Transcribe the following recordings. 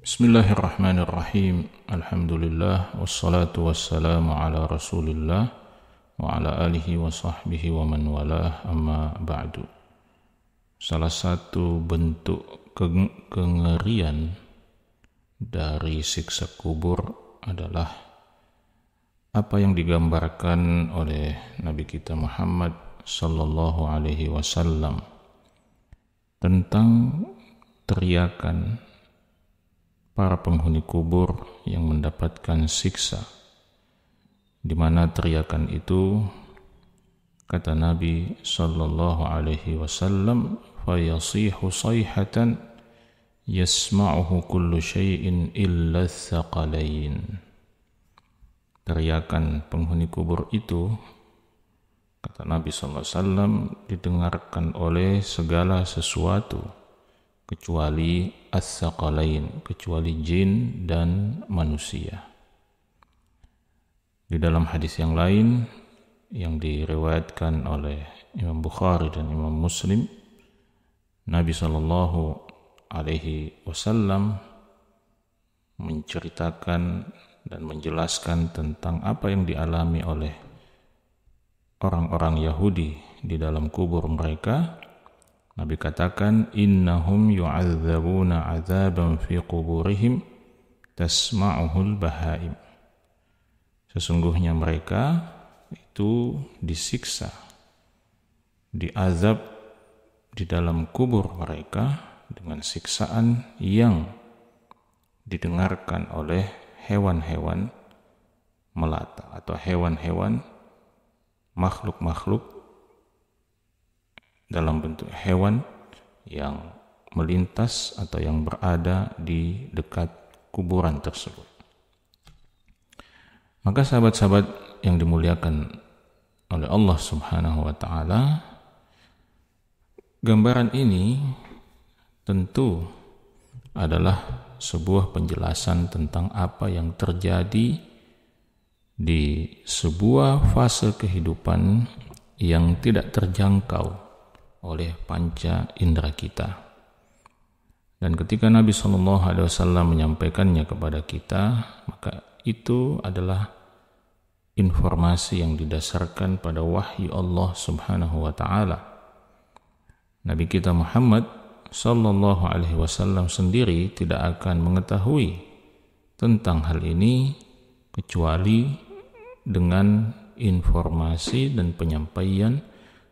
Bismillahirrahmanirrahim. Alhamdulillah wassalatu wassalamu ala Rasulillah wa ala alihi wa sahbihi wa man walah, amma ba'du. Salah satu bentuk kengerian dari siksa kubur adalah apa yang digambarkan oleh Nabi kita Muhammad sallallahu alaihi wasallam tentang teriakan para penghuni kubur yang mendapatkan siksa, di mana teriakan itu, kata Nabi sallallahu alaihi wasallam, fayasihu sayhatan yasma'uhu kullu syai'in illa tsaqalain. Teriakan penghuni kubur itu, kata Nabi sallallahu alaihi wasallam, didengarkan oleh segala sesuatu kecuali as-saqalain, kecuali jin dan manusia. Di dalam hadis yang lain yang diriwayatkan oleh Imam Bukhari dan Imam Muslim, Nabi sallallahu alaihi wasallam menceritakan dan menjelaskan tentang apa yang dialami oleh orang-orang Yahudi di dalam kubur mereka. Nabi katakan, innahum yu'adzabuna 'adzaban fi quburihim tasma'uhul bahaim. Sesungguhnya mereka itu disiksa, diazab di dalam kubur mereka dengan siksaan yang didengarkan oleh hewan-hewan melata atau hewan-hewan, makhluk-makhluk dalam bentuk hewan yang melintas atau yang berada di dekat kuburan tersebut. Maka sahabat-sahabat yang dimuliakan oleh Allah Subhanahu wa ta'ala, gambaran ini tentu adalah sebuah penjelasan tentang apa yang terjadi di sebuah fase kehidupan yang tidak terjangkau oleh panca indera kita. Dan ketika Nabi SAW menyampaikannya kepada kita, maka itu adalah informasi yang didasarkan pada wahyu Allah Subhanahu wa ta'ala. Nabi kita Muhammad SAW sendiri tidak akan mengetahui tentang hal ini kecuali dengan informasi dan penyampaian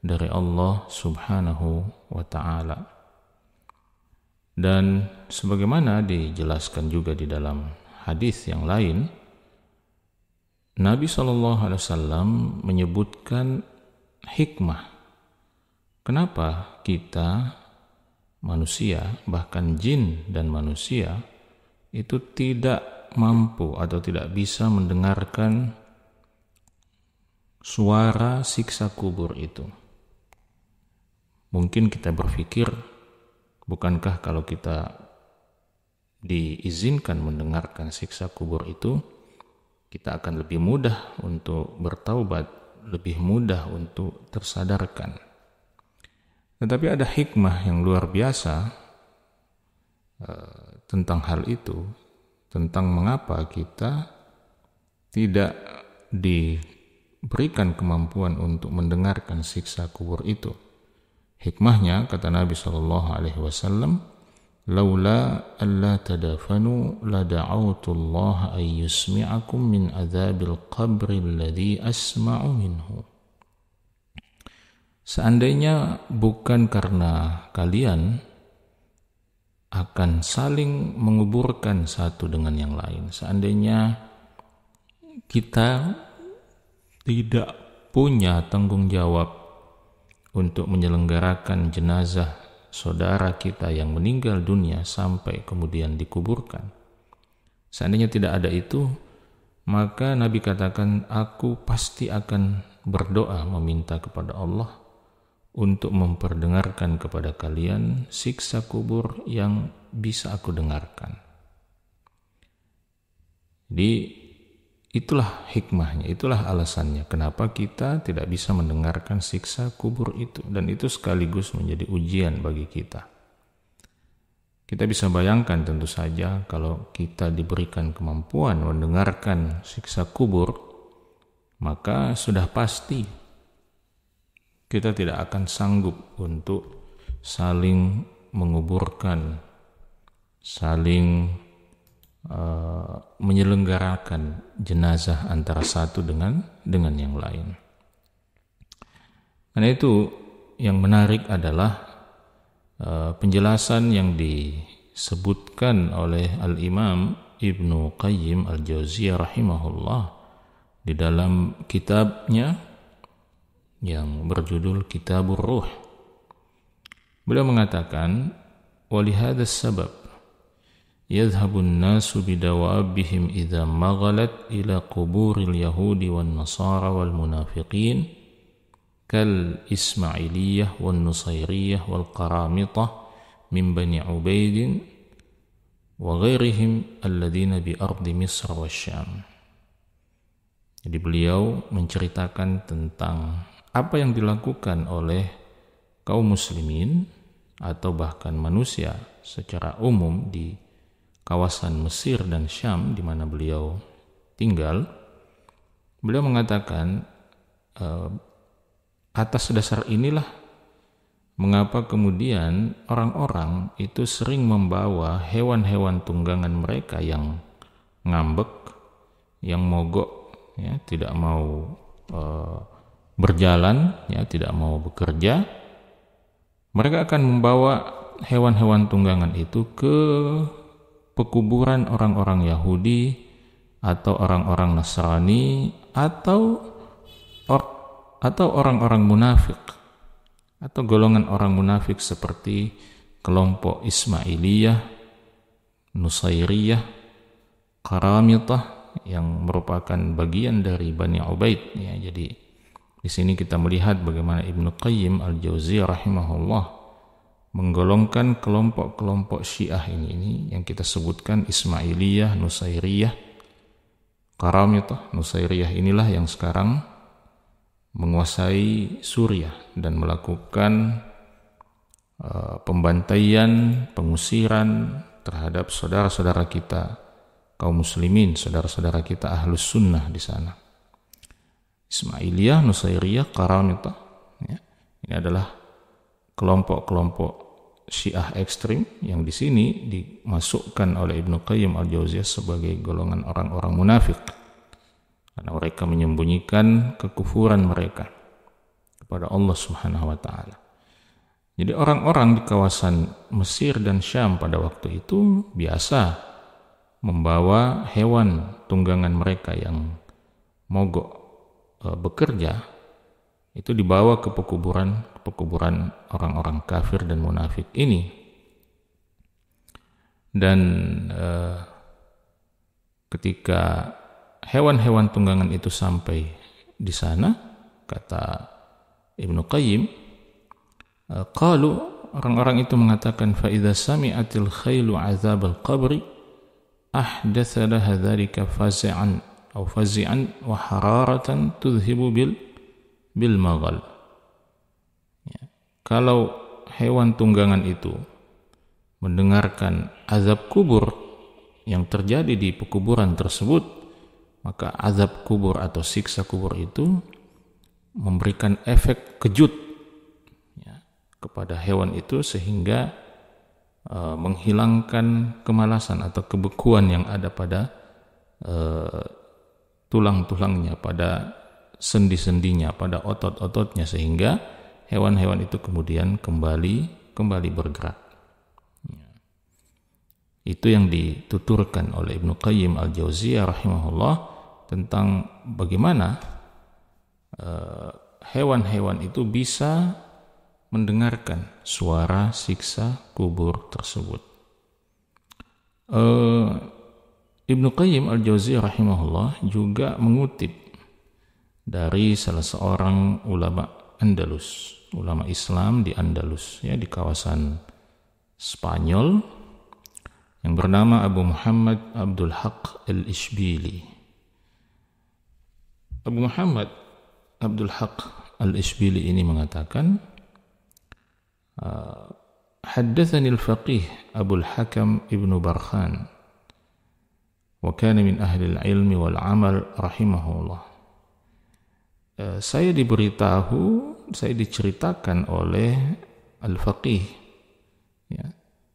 dari Allah Subhanahu wa ta'ala. Dan sebagaimana dijelaskan juga di dalam hadis yang lain, Nabi SAW menyebutkan hikmah kenapa kita manusia, bahkan jin dan manusia, itu tidak mampu atau tidak bisa mendengarkan suara siksa kubur itu. Mungkin kita berpikir, bukankah kalau kita diizinkan mendengarkan siksa kubur itu, kita akan lebih mudah untuk bertaubat, lebih mudah untuk tersadarkan. Tetapi ada hikmah yang luar biasa tentang hal itu, tentang mengapa kita tidak diberikan kemampuan untuk mendengarkan siksa kubur itu. Hikmahnya, kata Nabi SAW, laula alla tadafanu la da'autullaha ay yusmi'akum min adzabil qabri alladhi asma'u minhu. Seandainya bukan karena kalian akan saling menguburkan satu dengan yang lain, seandainya kita tidak punya tanggung jawab untuk menyelenggarakan jenazah saudara kita yang meninggal dunia sampai kemudian dikuburkan, seandainya tidak ada itu, maka Nabi katakan, aku pasti akan berdoa meminta kepada Allah untuk memperdengarkan kepada kalian siksa kubur yang bisa aku dengarkan. Jadi itulah hikmahnya, itulah alasannya kenapa kita tidak bisa mendengarkan siksa kubur itu, dan itu sekaligus menjadi ujian bagi kita. Kita bisa bayangkan tentu saja kalau kita diberikan kemampuan mendengarkan siksa kubur, maka sudah pasti kita tidak akan sanggup untuk saling menguburkan, saling menyelenggarakan jenazah antara satu dengan yang lain. Karena itu yang menarik adalah penjelasan yang disebutkan oleh Al-Imam Ibnu Qayyim Al-Jauziyah rahimahullah di dalam kitabnya yang berjudul Kitabur Ruh. Beliau mengatakan, "Walihada sabab yadhhabun nasu bidawabihim idza maghalat ila quburil yahudi wan nasara wal munafiqin kal Ismailiyah wan Nusairiyah wal Qaramitah min Bani Ubaid wa ghairihim alladhina bi ardi Misr wa Syam." Jadi beliau menceritakan tentang apa yang dilakukan oleh kaum muslimin atau bahkan manusia secara umum di kawasan Mesir dan Syam di mana beliau tinggal. Beliau mengatakan atas dasar inilah mengapa kemudian orang-orang itu sering membawa hewan-hewan tunggangan mereka yang ngambek, yang mogok, ya, tidak mau berjalan, ya, tidak mau bekerja. Mereka akan membawa hewan-hewan tunggangan itu ke pekuburan orang-orang Yahudi atau orang-orang Nasrani atau orang-orang munafik atau golongan orang munafik seperti kelompok Ismailiyah, Nusairiyah, Qaramitah yang merupakan bagian dari Bani Ubaid, ya. Jadi di sini kita melihat bagaimana Ibnu Qayyim Al-Jauziyah rahimahullah menggolongkan kelompok-kelompok Syiah ini yang kita sebutkan Ismailiyah, Nusairiyah, Qaramitah. Nusairiyah inilah yang sekarang menguasai Suriah dan melakukan pembantaian, pengusiran terhadap saudara-saudara kita kaum muslimin, saudara-saudara kita Ahlus Sunnah di sana. Ismailiyah, Nusairiyah, Qaramitah, ya. Ini adalah kelompok-kelompok Syiah ekstrim yang di sini dimasukkan oleh Ibnu Qayyim Al-Jauziyah sebagai golongan orang-orang munafik. Karena mereka menyembunyikan kekufuran mereka kepada Allah Subhanahu wa taala. Jadi orang-orang di kawasan Mesir dan Syam pada waktu itu biasa membawa hewan tunggangan mereka yang mogok bekerja, itu dibawa ke pekuburan orang-orang kafir dan munafik ini. Dan ketika hewan-hewan tunggangan itu sampai di sana, kata Ibnu Qayyim, qalu, orang-orang itu mengatakan, fa idza sami'atil khailu 'adzabal qabri ahdatsa laha dzalika fazi'an wa hararatan tudhibu bil maghal. Ya. Kalau hewan tunggangan itu mendengarkan azab kubur yang terjadi di pekuburan tersebut, maka azab kubur atau siksa kubur itu memberikan efek kejut, ya, kepada hewan itu sehingga menghilangkan kemalasan atau kebekuan yang ada pada tulang-tulangnya, pada sendi-sendinya, pada otot-ototnya, sehingga hewan-hewan itu kemudian kembali bergerak. Itu yang dituturkan oleh Ibnu Qayyim Al-Jauziyah rahimahullah tentang bagaimana hewan-hewan itu bisa mendengarkan suara siksa kubur tersebut. Ibnu Qayyim Al-Jauziyah rahimahullah juga mengutip dari salah seorang ulama Andalus, ulama Islam di Andalus, ya, di kawasan Spanyol, yang bernama Abu Muhammad Abdul Haq Al-Ishbili. Abu Muhammad Abdul Haq Al-Ishbili ini mengatakan haddatsani al-faqih Abu al-Hakam Ibnu Barkhan wa kana min ahli al-ilmi wal amal rahimahullah. Saya diceritakan oleh al-faqih, ya,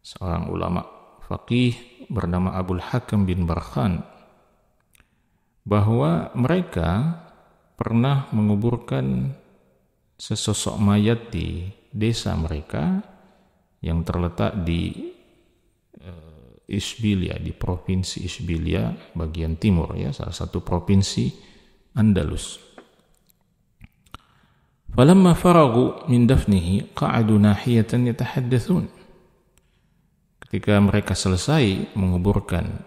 seorang ulama faqih bernama Abu al-Hakam bin Barkhan, bahwa mereka pernah menguburkan sesosok mayat di desa mereka yang terletak di Isbilia, di provinsi Isbilia bagian timur, ya, salah satu provinsi Andalus. Falamma faragu min dafnihi qa'adu nahiyatan yatahaddatsun. Ketika mereka selesai menguburkan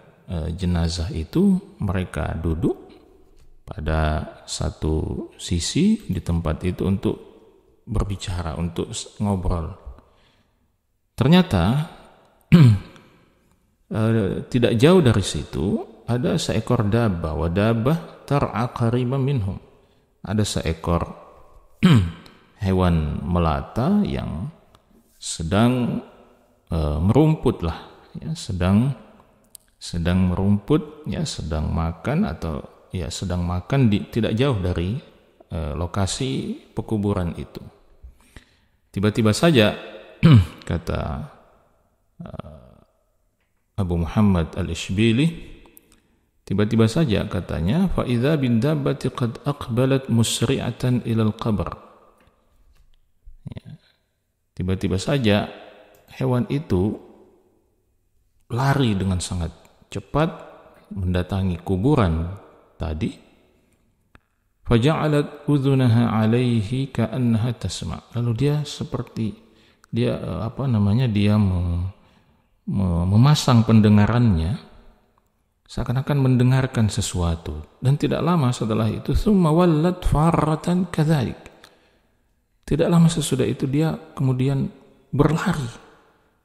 jenazah itu, mereka duduk pada satu sisi di tempat itu untuk berbicara, untuk ngobrol. Ternyata tidak jauh dari situ ada seekor dabbah, wa dabbah tar'a qariban minhum. Ada seekor hewan melata yang sedang merumput lah, ya, sedang merumput, ya, sedang makan atau ya sedang makan tidak jauh dari lokasi pekuburan itu. Tiba-tiba saja kata Abu Muhammad al-Ishbili, tiba-tiba saja katanya, fa idza bin dabbati qad aqbalat musri'atan ila al-qabr. Ya. Tiba-tiba saja hewan itu lari dengan sangat cepat mendatangi kuburan tadi. Faja'alat udhunaha alaihi ka'annaha tasma'. Lalu dia seperti dia memasang pendengarannya seakan-akan mendengarkan sesuatu, dan tidak lama setelah itu thumma wallat farratan kadzalik. Tidak lama sesudah itu dia kemudian berlari,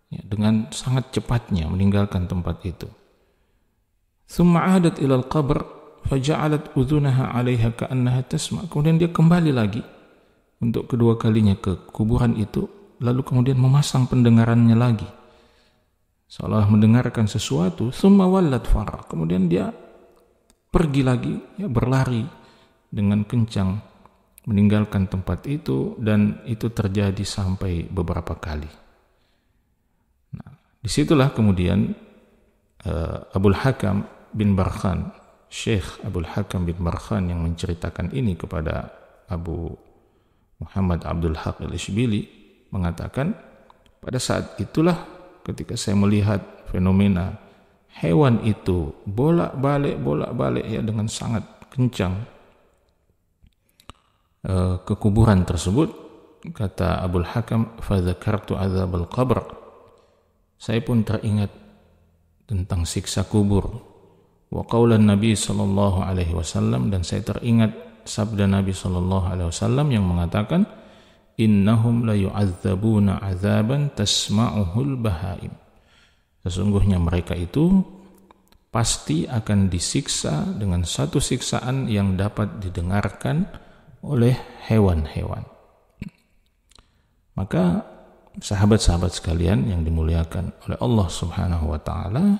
ya, dengan sangat cepatnya meninggalkan tempat itu. Thumma 'adat ila al-qabr faja'alat udhunaha 'alaiha ka'annaha tasma'. Kemudian dia kembali lagi untuk kedua kalinya ke kuburan itu, lalu kemudian memasang pendengarannya lagi seolah mendengarkan sesuatu. Thumma wallat farra. Kemudian dia pergi lagi, ya, berlari dengan kencang meninggalkan tempat itu, dan itu terjadi sampai beberapa kali. Nah, disitulah kemudian Abul Hakam bin Barkhan, Syekh Abul Hakam bin Barkhan yang menceritakan ini kepada Abu Muhammad Abdul Haq al-Ishbili, mengatakan, pada saat itulah ketika saya melihat fenomena hewan itu bolak-balik ya dengan sangat kencang ke kuburan tersebut, kata Abul Hakam, fadzakartu adzabal qabr. Saya pun teringat tentang siksa kubur, wa qaulan Nabi sallallahu alaihi wasallam, dan saya teringat sabda Nabi sallallahu alaihi wasallam yang mengatakan, innahum la yu'adzabuna 'adzaban tasma'uhul bahaim. Sesungguhnya mereka itu pasti akan disiksa dengan satu siksaan yang dapat didengarkan oleh hewan-hewan. Maka sahabat-sahabat sekalian yang dimuliakan oleh Allah Subhanahu wa taala,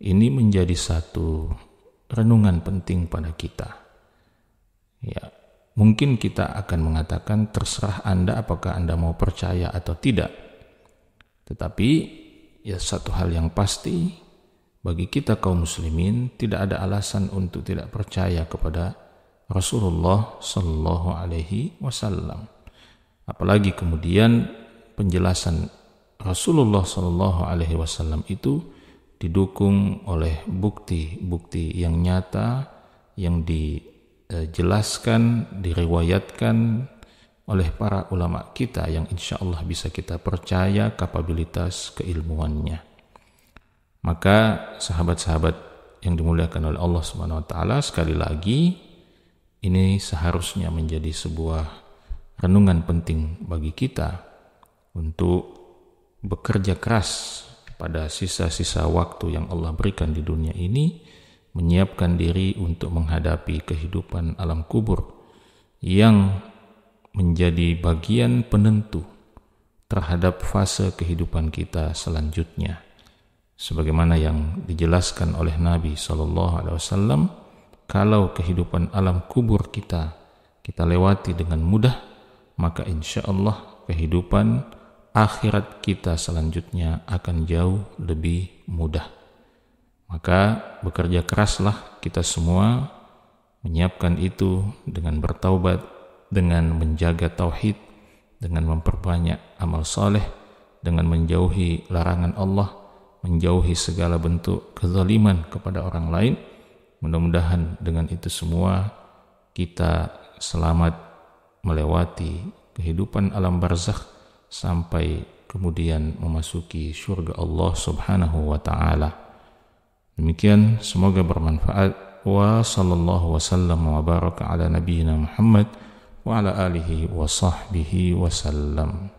ini menjadi satu renungan penting pada kita. Ya, mungkin kita akan mengatakan terserah Anda apakah Anda mau percaya atau tidak. Tetapi ya satu hal yang pasti, bagi kita kaum muslimin tidak ada alasan untuk tidak percaya kepada Rasulullah sallallahu alaihi wasallam. Apalagi kemudian penjelasan Rasulullah sallallahu alaihi wasallam itu didukung oleh bukti-bukti yang nyata yang dijelaskan, diriwayatkan oleh para ulama kita yang insya Allah bisa kita percaya kapabilitas keilmuannya. Maka sahabat-sahabat yang dimuliakan oleh Allah Subhanahu wa taala, sekali lagi ini seharusnya menjadi sebuah renungan penting bagi kita untuk bekerja keras pada sisa-sisa waktu yang Allah berikan di dunia ini, menyiapkan diri untuk menghadapi kehidupan alam kubur yang menjadi bagian penentu terhadap fase kehidupan kita selanjutnya. Sebagaimana yang dijelaskan oleh Nabi SAW, kalau kehidupan alam kubur kita lewati dengan mudah, maka insya Allah kehidupan akhirat kita selanjutnya akan jauh lebih mudah. Maka bekerja keraslah kita semua menyiapkan itu dengan bertaubat, dengan menjaga tauhid, dengan memperbanyak amal saleh, dengan menjauhi larangan Allah, menjauhi segala bentuk kezaliman kepada orang lain. Mudah-mudahan dengan itu semua kita selamat melewati kehidupan alam barzakh sampai kemudian memasuki surga Allah Subhanahu wa taala. Demikian, semoga bermanfaat. Wa sallallahu wasallam wa baraka ala nabiyyina Muhammad wa ala alihi wa sahbihi wasallam.